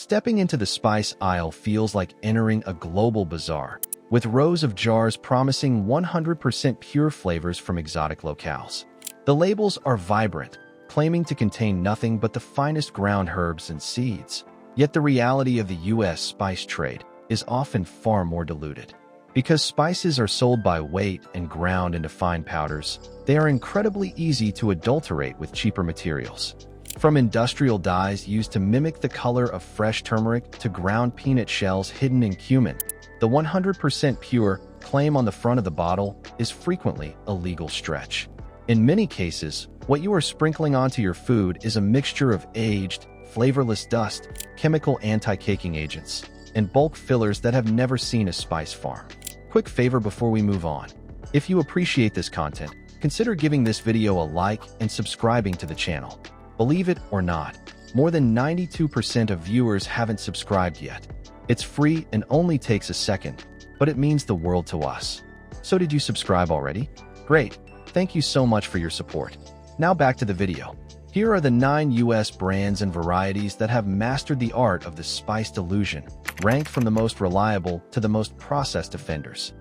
Stepping into the spice aisle feels like entering a global bazaar, with rows of jars promising 100% pure flavors from exotic locales. The labels are vibrant, claiming to contain nothing but the finest ground herbs and seeds. Yet the reality of the U.S. spice trade is often far more diluted. Because spices are sold by weight and ground into fine powders, they are incredibly easy to adulterate with cheaper materials. From industrial dyes used to mimic the color of fresh turmeric to ground peanut shells hidden in cumin, the 100% pure claim on the front of the bottle is frequently a legal stretch. In many cases, what you are sprinkling onto your food is a mixture of aged, flavorless dust, chemical anti-caking agents, and bulk fillers that have never seen a spice farm. Quick favor before we move on. If you appreciate this content, consider giving this video a like and subscribing to the channel. Believe it or not, more than 92% of viewers haven't subscribed yet. It's free and only takes a second, but it means the world to us. So did you subscribe already? Great, thank you so much for your support. Now back to the video. Here are the 9 US brands and varieties that have mastered the art of the spice delusion, ranked from the most reliable to the most processed offenders.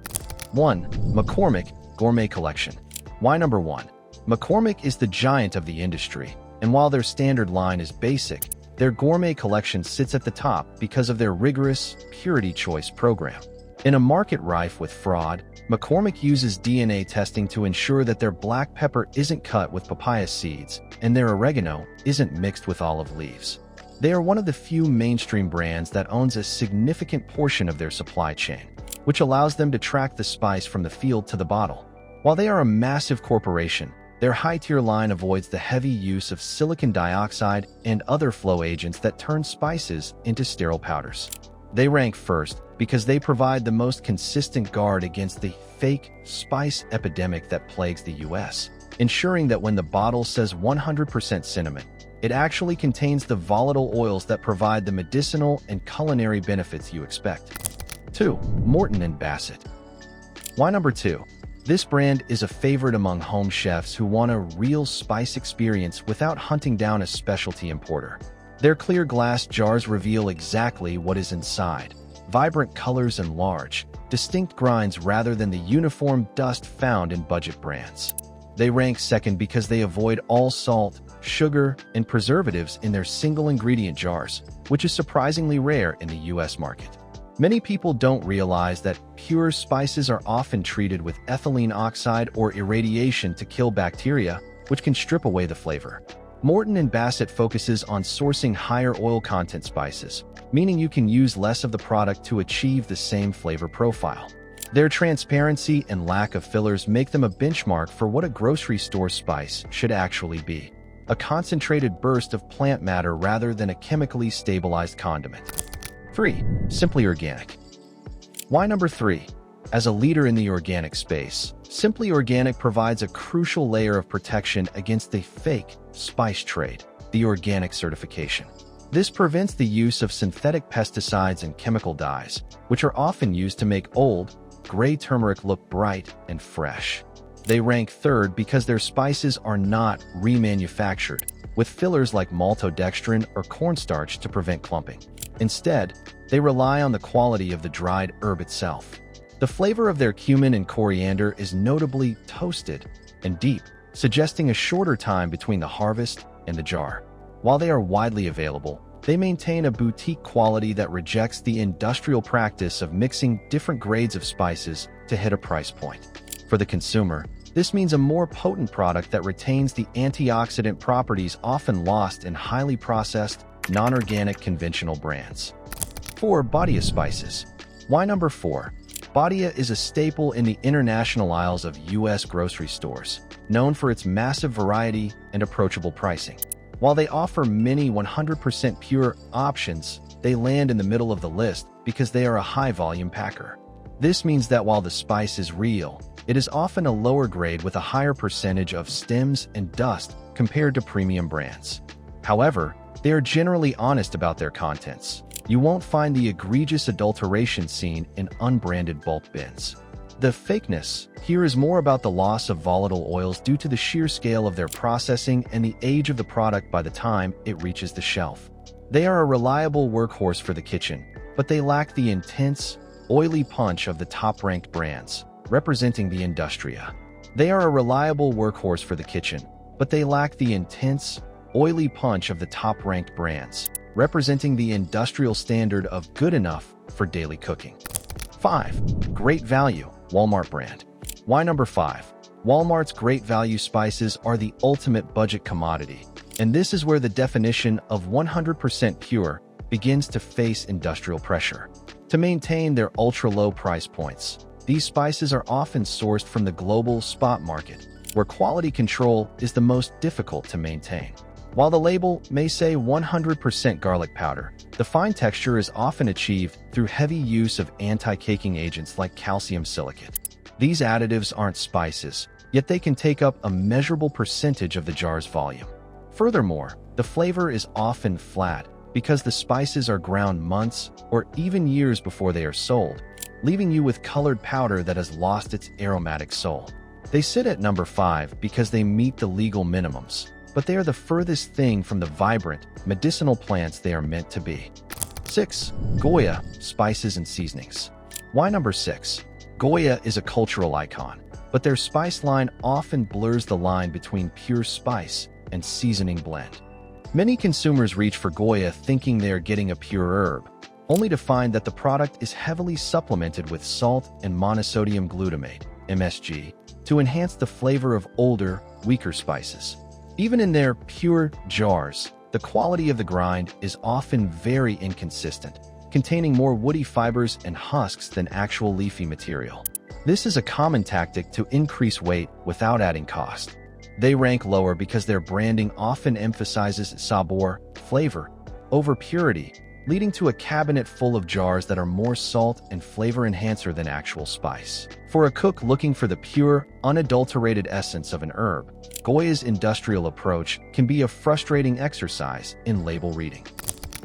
1. McCormick Gourmet Collection. Why number 1? McCormick is the giant of the industry, and while their standard line is basic, their gourmet collection sits at the top because of their rigorous purity choice program. In a market rife with fraud, McCormick uses DNA testing to ensure that their black pepper isn't cut with papaya seeds and their oregano isn't mixed with olive leaves. They are one of the few mainstream brands that owns a significant portion of their supply chain, which allows them to track the spice from the field to the bottle. While they are a massive corporation, their high-tier line avoids the heavy use of silicon dioxide and other flow agents that turn spices into sterile powders. They rank first because they provide the most consistent guard against the fake spice epidemic that plagues the US, ensuring that when the bottle says 100% cinnamon, it actually contains the volatile oils that provide the medicinal and culinary benefits you expect. 2. Morton & Bassett. Why number 2? This brand is a favorite among home chefs who want a real spice experience without hunting down a specialty importer. Their clear glass jars reveal exactly what is inside: vibrant colors and large, distinct grinds rather than the uniform dust found in budget brands. They rank second because they avoid all salt, sugar, and preservatives in their single-ingredient jars, which is surprisingly rare in the US market. Many people don't realize that pure spices are often treated with ethylene oxide or irradiation to kill bacteria, which can strip away the flavor. Morton & Bassett focuses on sourcing higher oil content spices, meaning you can use less of the product to achieve the same flavor profile. Their transparency and lack of fillers make them a benchmark for what a grocery store spice should actually be: a concentrated burst of plant matter rather than a chemically stabilized condiment. 3. Simply Organic. Why number 3? As a leader in the organic space, Simply Organic provides a crucial layer of protection against the fake spice trade, the organic certification. This prevents the use of synthetic pesticides and chemical dyes, which are often used to make old, gray turmeric look bright and fresh. They rank third because their spices are not remanufactured with fillers like maltodextrin or cornstarch to prevent clumping. Instead, they rely on the quality of the dried herb itself. The flavor of their cumin and coriander is notably toasted and deep, suggesting a shorter time between the harvest and the jar. While they are widely available, they maintain a boutique quality that rejects the industrial practice of mixing different grades of spices to hit a price point. For the consumer, this means a more potent product that retains the antioxidant properties often lost in highly processed, non-organic conventional brands. 4. Badia Spices. Why number 4? Badia is a staple in the international aisles of US grocery stores, known for its massive variety and approachable pricing. While they offer many 100% pure options, they land in the middle of the list because they are a high-volume packer. This means that while the spice is real, it is often a lower grade with a higher percentage of stems and dust compared to premium brands. However, they are generally honest about their contents. You won't find the egregious adulteration seen in unbranded bulk bins. The fakeness here is more about the loss of volatile oils due to the sheer scale of their processing and the age of the product by the time it reaches the shelf. They are a reliable workhorse for the kitchen, but they lack the intense, oily punch of the top-ranked brands, representing the Industria. They are a reliable workhorse for the kitchen, but they lack the intense, oily punch of the top-ranked brands, representing the industrial standard of good enough for daily cooking. 5. Great Value, Walmart brand. Why number 5? Walmart's Great Value spices are the ultimate budget commodity, and this is where the definition of 100% pure begins to face industrial pressure. To maintain their ultra-low price points, these spices are often sourced from the global spot market, where quality control is the most difficult to maintain. While the label may say 100% garlic powder, the fine texture is often achieved through heavy use of anti-caking agents like calcium silicate. These additives aren't spices, yet they can take up a measurable percentage of the jar's volume. Furthermore, the flavor is often flat because the spices are ground months or even years before they are sold, leaving you with colored powder that has lost its aromatic soul. They sit at number 5 because they meet the legal minimums, but they are the furthest thing from the vibrant, medicinal plants they are meant to be. 6. Goya, Spices and Seasonings. Why number 6? Goya is a cultural icon, but their spice line often blurs the line between pure spice and seasoning blend. Many consumers reach for Goya thinking they are getting a pure herb, only to find that the product is heavily supplemented with salt and monosodium glutamate, MSG, to enhance the flavor of older, weaker spices. Even in their pure jars, the quality of the grind is often very inconsistent, containing more woody fibers and husks than actual leafy material. This is a common tactic to increase weight without adding cost. They rank lower because their branding often emphasizes sabor, flavor, over purity, leading to a cabinet full of jars that are more salt and flavor enhancer than actual spice. For a cook looking for the pure, unadulterated essence of an herb, Goya's industrial approach can be a frustrating exercise in label reading.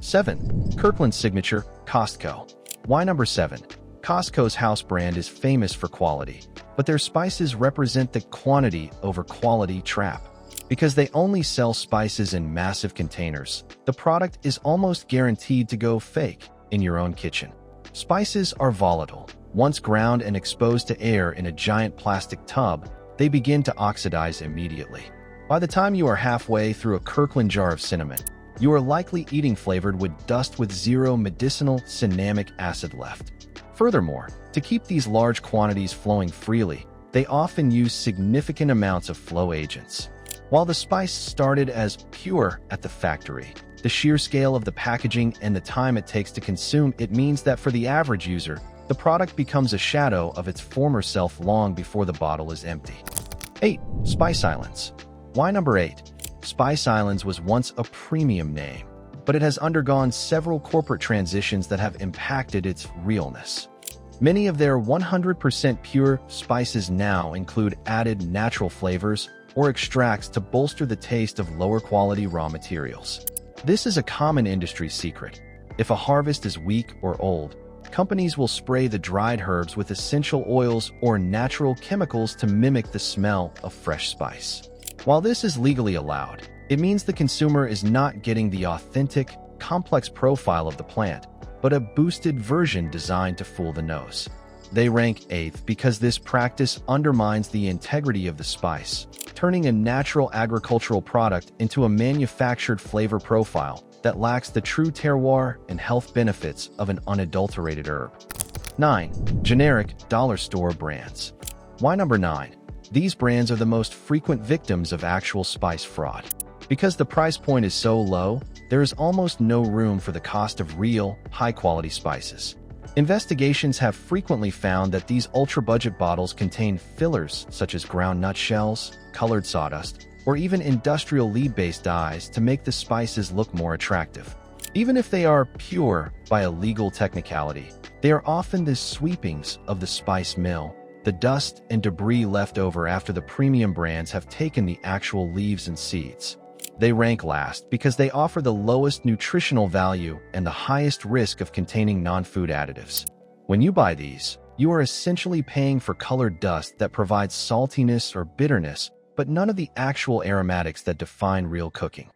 7. Kirkland Signature, Costco. Why number 7? Costco's house brand is famous for quality, but their spices represent the quantity over quality trap. Because they only sell spices in massive containers, the product is almost guaranteed to go fake in your own kitchen. Spices are volatile. Once ground and exposed to air in a giant plastic tub, they begin to oxidize immediately. By the time you are halfway through a Kirkland jar of cinnamon, you are likely eating flavored with dust with zero medicinal cinnamic acid left. Furthermore, to keep these large quantities flowing freely, they often use significant amounts of flow agents. While the spice started as pure at the factory, the sheer scale of the packaging and the time it takes to consume it means that for the average user, the product becomes a shadow of its former self long before the bottle is empty. 8. Spice Islands. Why number 8? Spice Islands was once a premium name, but it has undergone several corporate transitions that have impacted its realness. Many of their 100% pure spices now include added natural flavors or extracts to bolster the taste of lower-quality raw materials. This is a common industry secret. If a harvest is weak or old, companies will spray the dried herbs with essential oils or natural chemicals to mimic the smell of fresh spice. While this is legally allowed, it means the consumer is not getting the authentic, complex profile of the plant, but a boosted version designed to fool the nose. They rank 8th because this practice undermines the integrity of the spice, turning a natural agricultural product into a manufactured flavor profile that lacks the true terroir and health benefits of an unadulterated herb. 9. Generic dollar store brands. Why number 9? These brands are the most frequent victims of actual spice fraud. Because the price point is so low, there is almost no room for the cost of real, high-quality spices. Investigations have frequently found that these ultra-budget bottles contain fillers such as ground nut shells, colored sawdust, or even industrial lead-based dyes to make the spices look more attractive. Even if they are pure by a legal technicality, they are often the sweepings of the spice mill, the dust and debris left over after the premium brands have taken the actual leaves and seeds. They rank last because they offer the lowest nutritional value and the highest risk of containing non-food additives. When you buy these, you are essentially paying for colored dust that provides saltiness or bitterness, but none of the actual aromatics that define real cooking.